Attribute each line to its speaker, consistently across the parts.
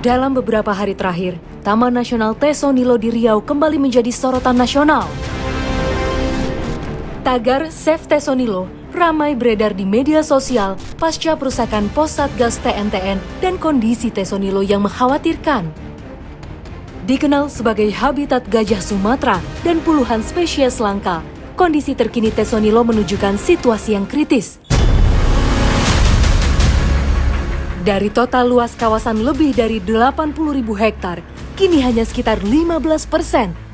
Speaker 1: Dalam beberapa hari terakhir, Taman Nasional Tesonilo di Riau kembali menjadi sorotan nasional. Tagar Save Tesonilo ramai beredar di media sosial pasca perusakan pos Satgas TNTN dan kondisi Tesonilo yang mengkhawatirkan. Dikenal sebagai habitat gajah Sumatera dan puluhan spesies langka, kondisi terkini Tesonilo menunjukkan situasi yang kritis. Dari total luas kawasan lebih dari 80.000 hektar, kini hanya sekitar 15%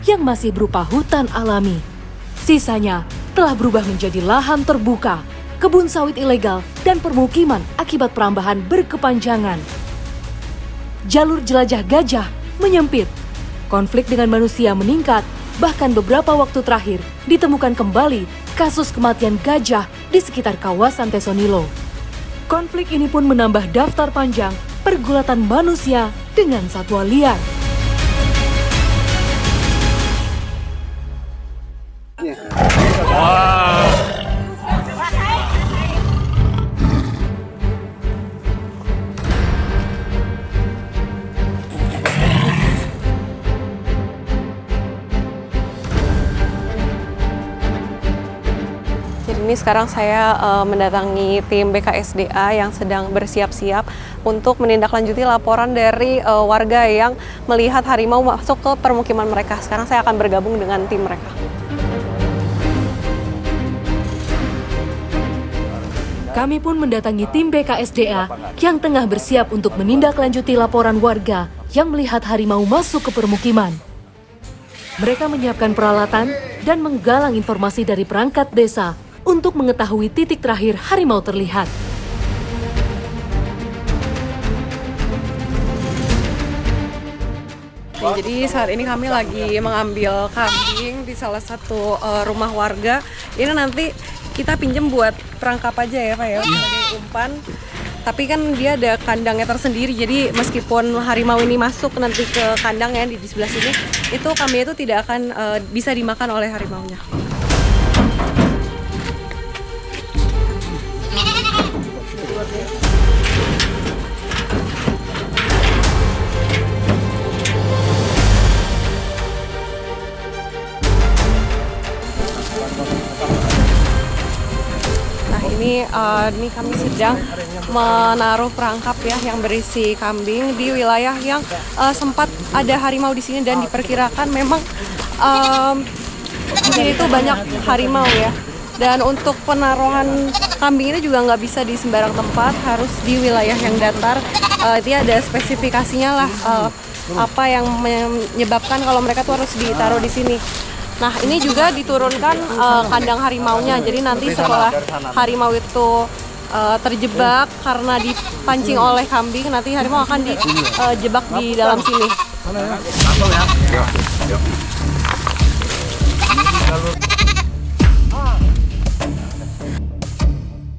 Speaker 1: yang masih berupa hutan alami. Sisanya telah berubah menjadi lahan terbuka, kebun sawit ilegal, dan permukiman akibat perambahan berkepanjangan. Jalur jelajah gajah menyempit, konflik dengan manusia meningkat, bahkan beberapa waktu terakhir ditemukan kembali kasus kematian gajah di sekitar kawasan Tesonilo. Konflik ini pun menambah daftar panjang pergulatan manusia dengan satwa liar.
Speaker 2: Ini sekarang saya mendatangi tim BKSDA yang sedang bersiap-siap untuk menindaklanjuti laporan dari warga yang melihat harimau masuk ke permukiman mereka. Sekarang saya akan bergabung dengan tim mereka.
Speaker 1: Kami pun mendatangi tim BKSDA yang tengah bersiap untuk menindaklanjuti laporan warga yang melihat harimau masuk ke permukiman. Mereka menyiapkan peralatan dan menggalang informasi dari perangkat desa untuk mengetahui titik terakhir harimau terlihat.
Speaker 2: Jadi saat ini kami lagi mengambil kambing di salah satu rumah warga. Ini nanti kita pinjam buat perangkap aja ya Pak ya, sebagai umpan. Tapi kan dia ada kandangnya tersendiri, jadi meskipun harimau ini masuk nanti ke kandangnya di sebelah sini, itu kambing itu tidak akan bisa dimakan oleh harimaunya. Ini kami sedang menaruh perangkap ya yang berisi kambing di wilayah yang sempat ada harimau di sini dan diperkirakan memang di sini itu banyak harimau ya. Dan untuk penaruhan kambing ini juga nggak bisa di sembarang tempat, harus di wilayah yang datar. Dia ada spesifikasinya lah apa yang menyebabkan kalau mereka tuh harus ditaruh di sini. Nah, ini juga diturunkan kandang harimaunya. Jadi nanti setelah harimau itu terjebak karena dipancing oleh kambing, nanti harimau akan dijebak di dalam sini.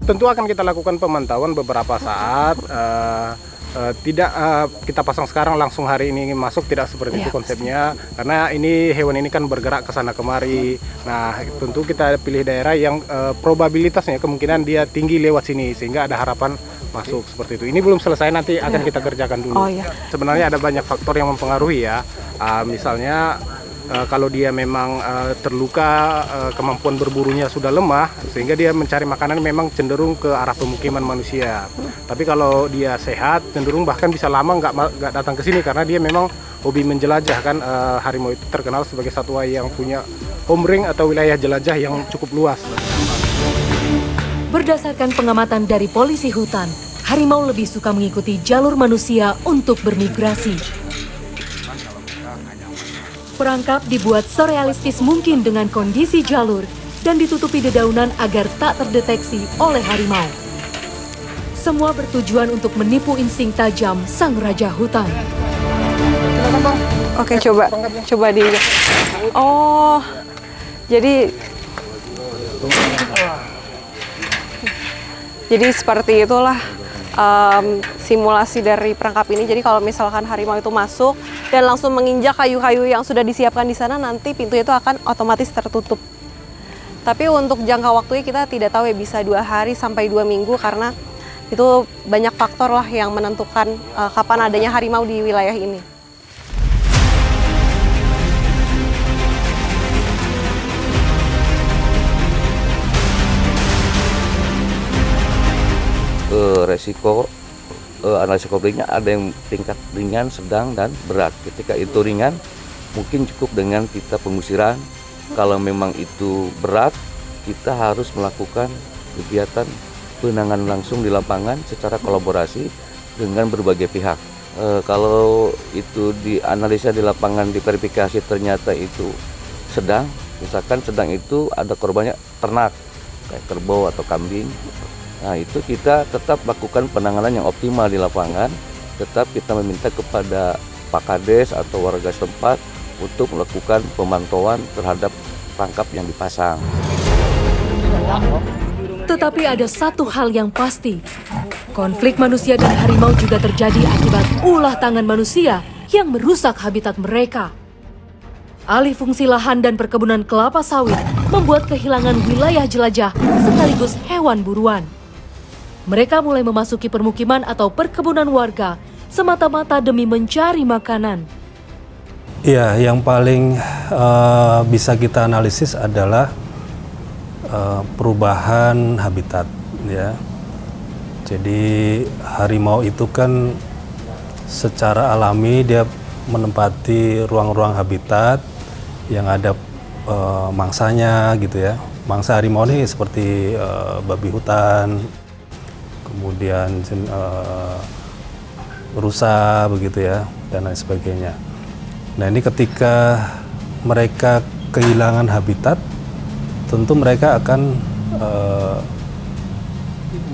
Speaker 3: Tentu akan kita lakukan pemantauan beberapa saat. Tidak kita pasang sekarang langsung hari ini masuk, tidak seperti itu konsepnya, karena ini hewan ini kan bergerak ke sana kemari. Nah, tentu kita pilih daerah yang probabilitasnya kemungkinan dia tinggi lewat sini sehingga ada harapan masuk seperti itu. Ini belum selesai, nanti akan kita kerjakan dulu. Sebenarnya ada banyak faktor yang mempengaruhi ya, misalnya kalau dia memang terluka, kemampuan berburunya sudah lemah, sehingga dia mencari makanan memang cenderung ke arah pemukiman manusia. Tapi kalau dia sehat, cenderung bahkan bisa lama nggak datang ke sini karena dia memang hobi menjelajah kan. Harimau itu terkenal sebagai satwa yang punya home ring atau wilayah jelajah yang cukup luas.
Speaker 1: Berdasarkan pengamatan dari polisi hutan, harimau lebih suka mengikuti jalur manusia untuk bermigrasi. Perangkap dibuat serealistis mungkin dengan kondisi jalur dan ditutupi dedaunan agar tak terdeteksi oleh harimau. Semua bertujuan untuk menipu insting tajam sang raja hutan.
Speaker 2: Oke, coba di. Oh, jadi seperti itulah simulasi dari perangkap ini. Jadi kalau misalkan harimau itu masuk dan langsung menginjak kayu-kayu yang sudah disiapkan di sana, nanti pintu itu akan otomatis tertutup. Tapi untuk jangka waktunya kita tidak tahu ya, bisa 2 hari sampai 2 minggu karena Itu banyak faktor lah yang menentukan kapan adanya harimau di wilayah ini.
Speaker 4: Resiko analisa konfliknya ada yang tingkat ringan, sedang, dan berat. Ketika itu ringan, mungkin cukup dengan kita pengusiran. Kalau memang itu berat, kita harus melakukan kegiatan penanganan langsung di lapangan secara kolaborasi dengan berbagai pihak. Kalau itu dianalisa di lapangan, diverifikasi ternyata itu sedang, misalkan sedang itu ada korbannya ternak, kayak kerbau atau kambing. Nah, itu kita tetap lakukan penanganan yang optimal di lapangan. Tetap kita meminta kepada Pak Kades atau warga setempat untuk melakukan pemantauan terhadap rangkap yang dipasang.
Speaker 1: Tetapi ada satu hal yang pasti. Konflik manusia dan harimau juga terjadi akibat ulah tangan manusia yang merusak habitat mereka. Alih fungsi lahan dan perkebunan kelapa sawit membuat kehilangan wilayah jelajah sekaligus hewan buruan. Mereka mulai memasuki permukiman atau perkebunan warga semata-mata demi mencari makanan.
Speaker 5: Iya, yang paling bisa kita analisis adalah perubahan habitat, ya. Jadi harimau itu kan secara alami dia menempati ruang-ruang habitat yang ada mangsanya, gitu ya. Mangsa harimau ini seperti babi hutan, kemudian rusa begitu ya, dan lain sebagainya. Nah, ini ketika mereka kehilangan habitat, tentu mereka akan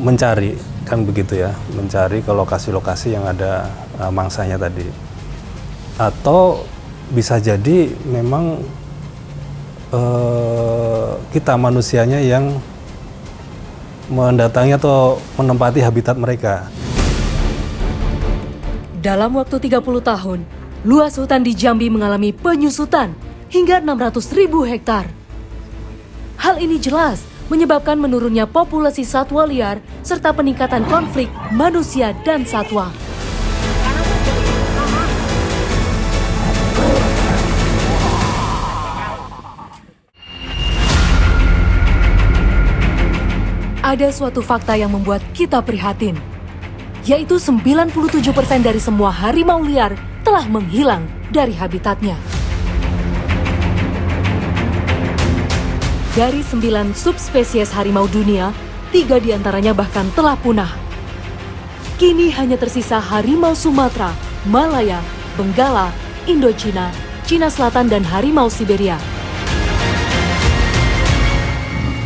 Speaker 5: mencari, kan begitu ya, mencari ke lokasi-lokasi yang ada mangsanya tadi. Atau bisa jadi memang kita manusianya yang mendatangi atau menempati habitat mereka.
Speaker 1: Dalam waktu 30 tahun, luas hutan di Jambi mengalami penyusutan hingga 600.000 hektar. Hal ini jelas menyebabkan menurunnya populasi satwa liar serta peningkatan konflik manusia dan satwa. Ada suatu fakta yang membuat kita prihatin, yaitu 97% dari semua harimau liar telah menghilang dari habitatnya. Dari 9 subspesies harimau dunia, 3 diantaranya bahkan telah punah. Kini hanya tersisa harimau Sumatera, Malaya, Benggala, Indochina, Cina Selatan, dan harimau Siberia.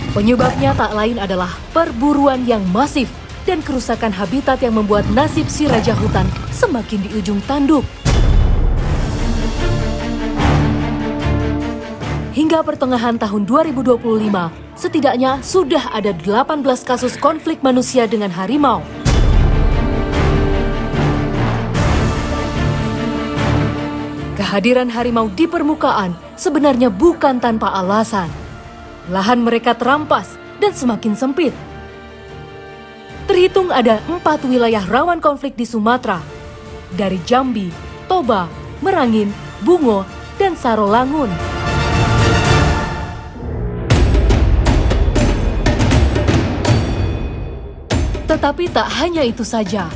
Speaker 1: Penyebabnya tak lain adalah perburuan yang masif dan kerusakan habitat yang membuat nasib si raja hutan semakin di ujung tanduk. Hingga pertengahan tahun 2025, setidaknya sudah ada 18 kasus konflik manusia dengan harimau. Kehadiran harimau di permukaan sebenarnya bukan tanpa alasan. Lahan mereka terampas dan semakin sempit. Terhitung ada 4 wilayah rawan konflik di Sumatera, dari Jambi, Toba, Merangin, Bungo, dan Sarolangun. Tetapi tak hanya itu saja,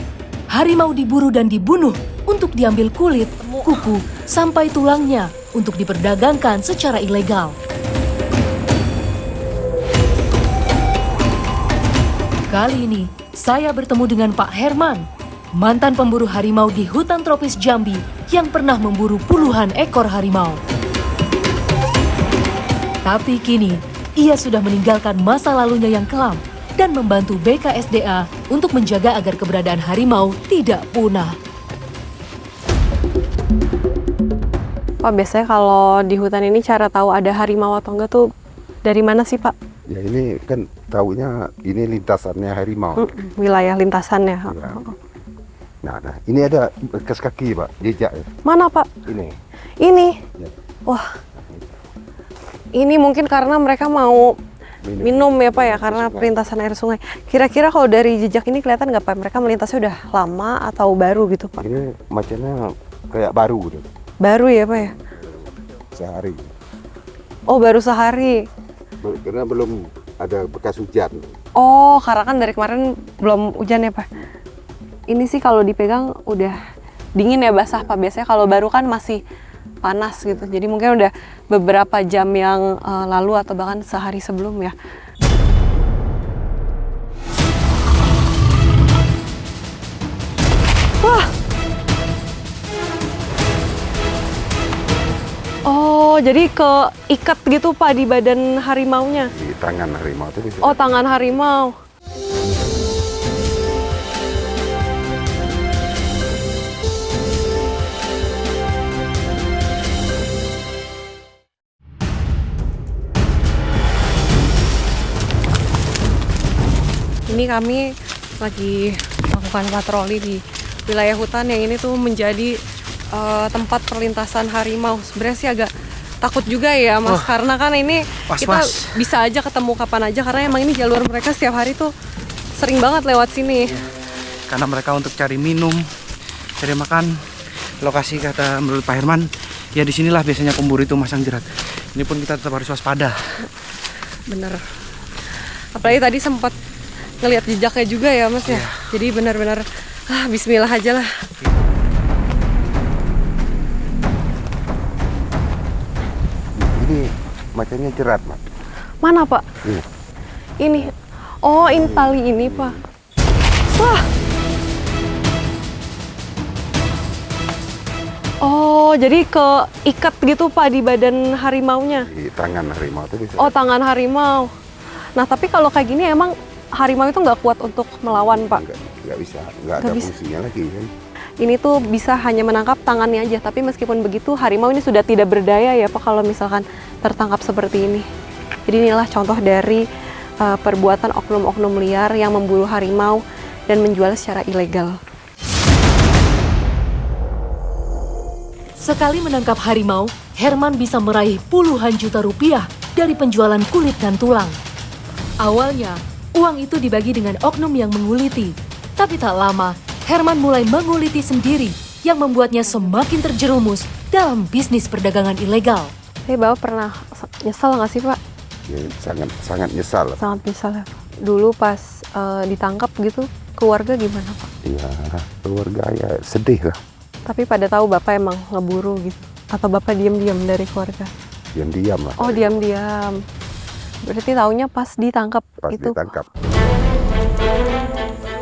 Speaker 1: harimau diburu dan dibunuh untuk diambil kulit, kuku, sampai tulangnya untuk diperdagangkan secara ilegal. Kali ini, saya bertemu dengan Pak Herman, mantan pemburu harimau di hutan tropis Jambi yang pernah memburu puluhan ekor harimau. Tapi kini, ia sudah meninggalkan masa lalunya yang kelam dan membantu BKSDA untuk menjaga agar keberadaan harimau tidak punah.
Speaker 2: Pak, biasanya kalau di hutan ini cara tahu ada harimau atau enggak tuh dari mana sih, Pak?
Speaker 6: Ya ini kan taunya ini lintasannya harimau.
Speaker 2: Wilayah lintasannya.
Speaker 6: Ya. Nah, ini ada bekas kaki, Pak, jejak.
Speaker 2: Mana, Pak?
Speaker 6: Ini.
Speaker 2: Ya. Wah. Ini mungkin karena mereka mau minum ya Pak ya, karena perlintasan air sungai. Kira-kira kalau dari jejak ini kelihatan nggak Pak, mereka melintasnya udah lama atau baru gitu Pak?
Speaker 6: Ini macamnya kayak baru gitu.
Speaker 2: Baru ya Pak ya?
Speaker 6: Sehari.
Speaker 2: Oh baru sehari.
Speaker 6: Karena belum ada bekas hujan.
Speaker 2: Oh karena kan dari kemarin belum hujan ya Pak? Ini sih kalau dipegang udah dingin ya, basah Pak. Biasanya kalau baru kan masih panas gitu. Jadi mungkin udah beberapa jam yang lalu atau bahkan sehari sebelum ya. Wah. Oh, jadi keikat gitu Pak di badan harimaunya.
Speaker 6: Di tangan harimau itu bisa.
Speaker 2: Oh, tangan harimau. Ini kami lagi melakukan patroli di wilayah hutan yang ini tuh menjadi tempat perlintasan harimau. Sebenarnya sih agak takut juga ya Mas, karena kan ini kita bisa aja ketemu kapan aja, karena emang ini jalur mereka setiap hari tuh sering banget lewat sini.
Speaker 7: Karena mereka untuk cari minum, cari makan. Lokasi kata menurut Pak Herman, ya disinilah biasanya pemburu itu masang jerat. Ini pun kita tetap harus waspada.
Speaker 2: Bener. Apalagi tadi sempat ngelihat jejaknya juga ya Mas ya. Jadi benar-benar bismillah aja lah.
Speaker 6: Ini macamnya jerat, Mas.
Speaker 2: Mana Pak? Ini. Oh, ini tali ini Pak. Wah. Oh, jadi keikat gitu Pak di badan harimaunya.
Speaker 6: Di tangan harimau itu bisa.
Speaker 2: Oh, tangan harimau. Nah, tapi kalau kayak gini emang harimau itu nggak kuat untuk melawan Pak?
Speaker 6: Nggak bisa, nggak ada fungsinya lagi kan.
Speaker 2: Ini tuh bisa hanya menangkap tangannya aja, tapi meskipun begitu harimau ini sudah tidak berdaya ya Pak kalau misalkan tertangkap seperti ini. Jadi inilah contoh dari perbuatan oknum-oknum liar yang memburu harimau dan menjual secara ilegal.
Speaker 1: Sekali menangkap harimau, Herman bisa meraih puluhan juta rupiah dari penjualan kulit dan tulang. Awalnya, uang itu dibagi dengan oknum yang menguliti. Tapi tak lama, Herman mulai menguliti sendiri yang membuatnya semakin terjerumus dalam bisnis perdagangan ilegal.
Speaker 2: Tapi Bapak pernah nyesal nggak sih Pak?
Speaker 6: Ya, sangat nyesal.
Speaker 2: Sangat nyesal ya Pak. Dulu pas ditangkap gitu, keluarga gimana Pak?
Speaker 6: Ya, keluarga ya sedih lah.
Speaker 2: Tapi pada tahu Bapak emang ngeburu gitu? Atau Bapak diam-diam dari keluarga?
Speaker 6: Diam-diam lah.
Speaker 2: Oh diam-diam. Berarti taunya pas ditangkap
Speaker 6: Pas
Speaker 2: itu?
Speaker 6: ditangkap.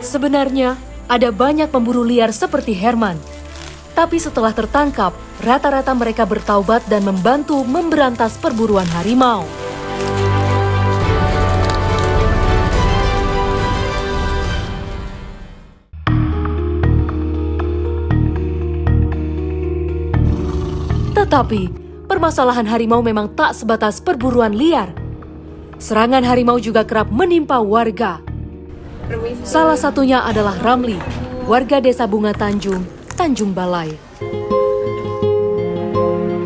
Speaker 1: Sebenarnya, ada banyak pemburu liar seperti Herman. Tapi setelah tertangkap, rata-rata mereka bertaubat dan membantu memberantas perburuan harimau. Tetapi, permasalahan harimau memang tak sebatas perburuan liar. Serangan harimau juga kerap menimpa warga. Salah satunya adalah Ramli, warga desa Bunga Tanjung, Tanjung Balai.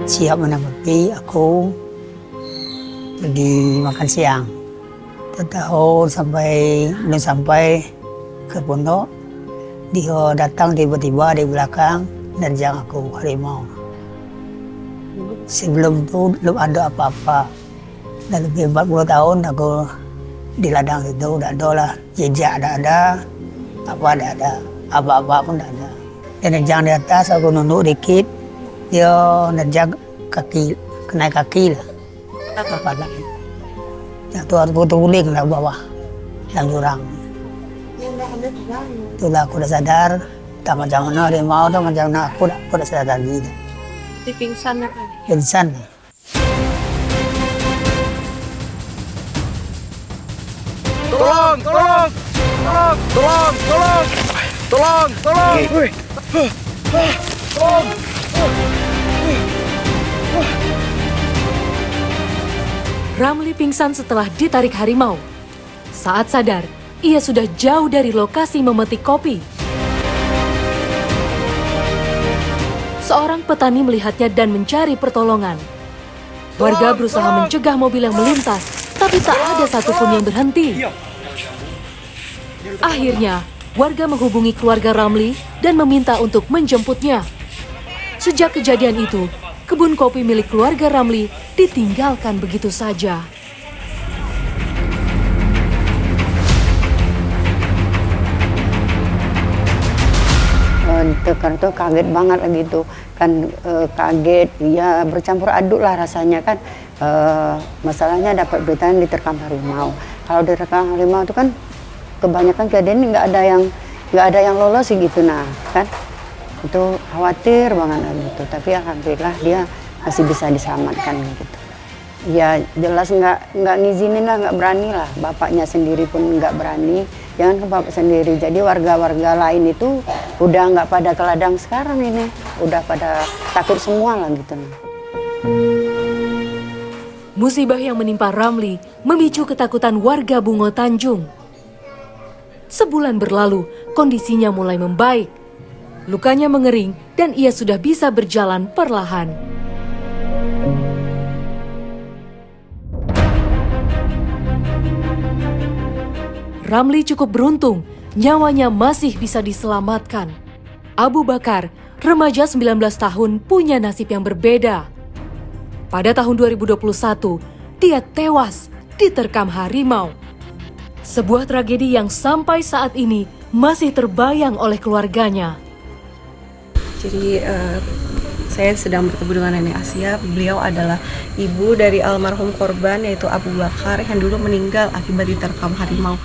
Speaker 8: Siap menanggapi, aku pergi makan siang. Tahun belum sampai ke pondok, dia datang tiba-tiba di belakang nerjang aku harimau. Sebelum itu belum ada apa-apa. Dan lebih 40 tahun aku di ladang itu udah ada lah, jejak ada, apa-apa pun ada. Dia nerjang di atas, aku nunduk dikit, dia nerjang kaki, kena kaki lah. Apa lagi? Jatuh aku terguling lah bawah, yang jurang. Itulah aku udah sadar, tak macam mana dia mau, tak macam mana aku udah sadar lagi.
Speaker 2: Di pingsan ya Pak?
Speaker 8: Pingsan.
Speaker 7: Tolong! Tolong! Tolong! Tolong! Tolong! Tolong! Tolong! Tolong!
Speaker 1: Ramli pingsan setelah ditarik harimau. Saat sadar, ia sudah jauh dari lokasi memetik kopi. Seorang petani melihatnya dan mencari pertolongan. Warga berusaha mencegah mobil yang melintas, tapi tak ada satupun yang berhenti. Akhirnya, warga menghubungi keluarga Ramli dan meminta untuk menjemputnya. Sejak kejadian itu, kebun kopi milik keluarga Ramli ditinggalkan begitu saja.
Speaker 9: Tekan tuh kaget banget gitu kan, kaget ya, bercampur aduk lah rasanya kan. Masalahnya dapat berita diterkam harimau. Kalau diterkam harimau itu kan kebanyakan kejadian nggak ada yang lolos gitu, nah kan itu khawatir banget gitu. Tapi alhamdulillah dia masih bisa diselamatkan gitu. Ya jelas nggak ngizinin lah, nggak berani lah. Bapaknya sendiri pun nggak berani, jangan ke bapak sendiri. Jadi warga-warga lain itu udah nggak pada ke ladang sekarang ini, udah pada takut semua lah gitu.
Speaker 1: Musibah yang menimpa Ramli memicu ketakutan warga Bungo Tanjung. Sebulan berlalu, kondisinya mulai membaik. Lukanya mengering dan ia sudah bisa berjalan perlahan. Ramli cukup beruntung, nyawanya masih bisa diselamatkan. Abu Bakar, remaja 19 tahun, punya nasib yang berbeda. Pada tahun 2021, dia tewas diterkam harimau. Sebuah tragedi yang sampai saat ini masih terbayang oleh keluarganya.
Speaker 2: Jadi saya sedang bertemu dengan Nenek Asia. Beliau adalah ibu dari almarhum korban, yaitu Abu Bakar yang dulu meninggal akibat diterkam harimau.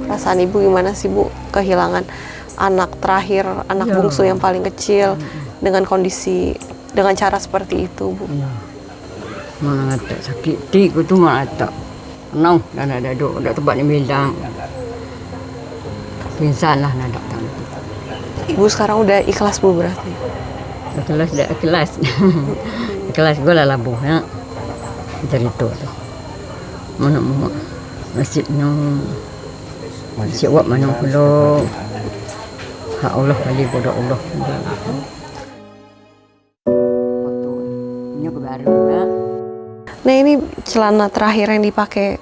Speaker 2: Perasaan ibu gimana sih Bu, kehilangan anak terakhir, anak bungsu yang paling kecil dengan kondisi, dengan cara seperti itu Bu?
Speaker 10: Mana ada sakit di itu mana ada, nong dan ada tempatnya bilang, pingsan lah nada tang.
Speaker 2: Ibu sekarang udah ikhlas Bu berarti?
Speaker 10: Ikhlas, dah ikhlas, ikhlas gue lah Bu ya, cerita tu, mana mau masjidnya. Masih awak mana pula hak Allah kali pada Allah. Ini baru ya.
Speaker 2: Nah ini celana terakhir yang dipakai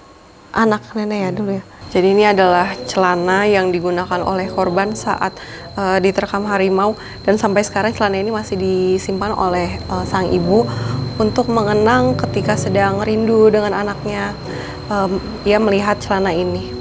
Speaker 2: anak nenek ya dulu ya. Jadi ini adalah celana yang digunakan oleh korban saat diterkam harimau, dan sampai sekarang celana ini masih disimpan oleh sang ibu untuk mengenang ketika sedang rindu dengan anaknya. Ia melihat celana ini.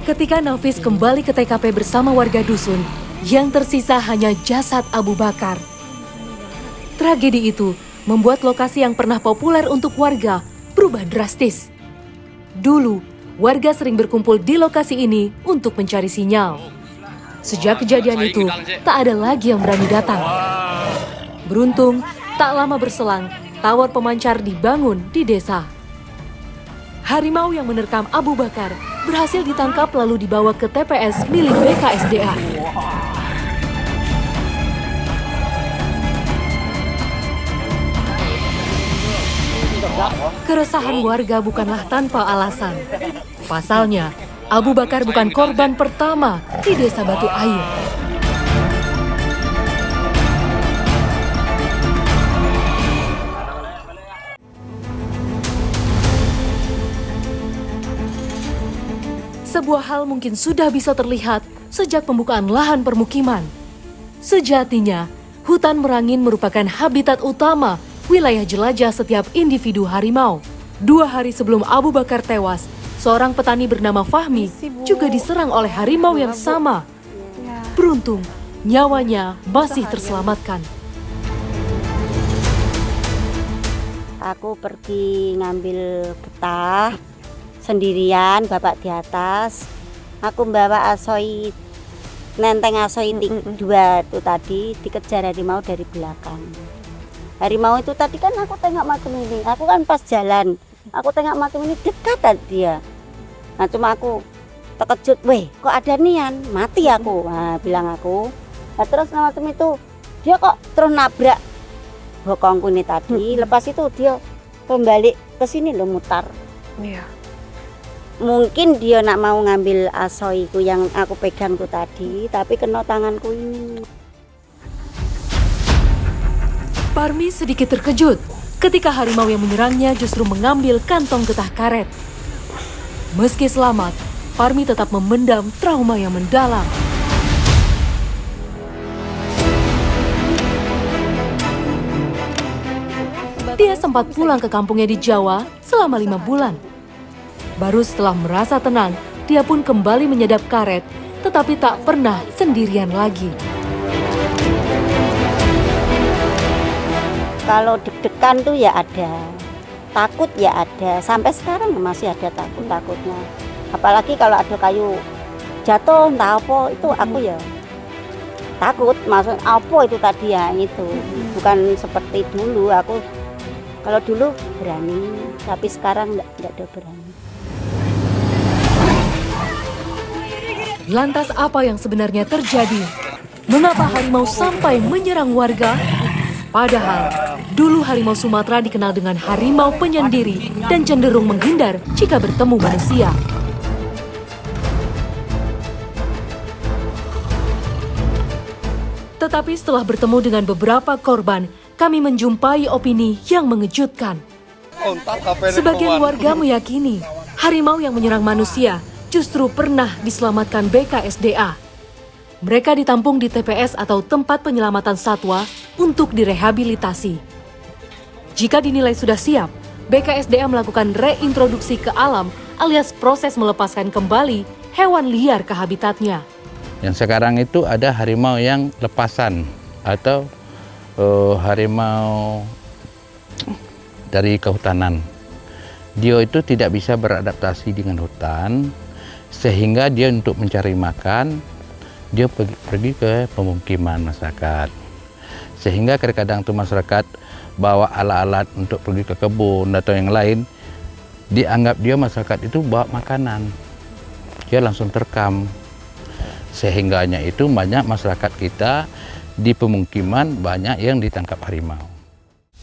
Speaker 1: Ketika Nafis kembali ke TKP bersama warga dusun, yang tersisa hanya jasad Abu Bakar. Tragedi itu membuat lokasi yang pernah populer untuk warga berubah drastis. Dulu, warga sering berkumpul di lokasi ini untuk mencari sinyal. Sejak kejadian itu, tak ada lagi yang berani datang. Beruntung, tak lama berselang, tower pemancar dibangun di desa. Harimau yang menerkam Abu Bakar berhasil ditangkap lalu dibawa ke TPS milik BKSDA. Keresahan warga bukanlah tanpa alasan. Pasalnya, Abu Bakar bukan korban pertama di Desa Batu Air. Sebuah hal mungkin sudah bisa terlihat sejak pembukaan lahan permukiman. Sejatinya, hutan merangin merupakan habitat utama wilayah jelajah setiap individu harimau. 2 hari sebelum Abu Bakar tewas, seorang petani bernama Fahmi juga diserang oleh harimau yang sama. Beruntung, nyawanya masih terselamatkan.
Speaker 11: Aku pergi ngambil getah sendirian, bapak di atas. Aku membawa asoi, nenteng asoi 2 itu tadi, dikejar harimau dari belakang. Harimau itu tadi kan aku tengok makin ini, aku kan pas jalan, aku tengok makin ini dekat dia. Nah cuma aku terkejut, weh kok ada nian, mati aku, nah, bilang aku. Nah terus makin itu dia kok terus nabrak bokongku ini tadi. Lepas itu dia kembali ke sini loh, mutar.
Speaker 2: Iya.
Speaker 11: Mungkin dia nak mau ngambil asoiku yang aku pegang tuh tadi, tapi kena tanganku ini.
Speaker 1: Parmi sedikit terkejut ketika harimau yang menyerangnya justru mengambil kantong getah karet. Meski selamat, Parmi tetap memendam trauma yang mendalam. Dia sempat pulang ke kampungnya di Jawa selama 5 bulan. Baru setelah merasa tenang, dia pun kembali menyedap karet, tetapi tak pernah sendirian lagi.
Speaker 11: Kalau deg-degan tuh ya ada, takut ya ada, sampai sekarang masih ada takut-takutnya. Apalagi kalau ada kayu jatuh, entah apa, itu aku ya takut. Maksud apa itu tadi ya, itu bukan seperti dulu. Aku kalau dulu berani, tapi sekarang enggak ada berani.
Speaker 1: Lantas apa yang sebenarnya terjadi? Mengapa harimau sampai menyerang warga? Padahal dulu harimau Sumatera dikenal dengan harimau penyendiri dan cenderung menghindar jika bertemu manusia. Tetapi setelah bertemu dengan beberapa korban, kami menjumpai opini yang mengejutkan. Sebagian warga meyakini harimau yang menyerang manusia justru pernah diselamatkan BKSDA. Mereka ditampung di TPS atau tempat penyelamatan satwa untuk direhabilitasi. Jika dinilai sudah siap, BKSDA melakukan reintroduksi ke alam alias proses melepaskan kembali hewan liar ke habitatnya.
Speaker 12: Yang sekarang itu ada harimau yang lepasan atau harimau dari kehutanan. Dia itu tidak bisa beradaptasi dengan hutan, sehingga dia untuk mencari makan, dia pergi ke pemukiman masyarakat. Sehingga kadang-kadang tuh masyarakat bawa alat-alat untuk pergi ke kebun atau yang lain, dianggap dia masyarakat itu bawa makanan. Dia langsung terekam. Sehingganya itu banyak masyarakat kita di pemukiman banyak yang ditangkap harimau.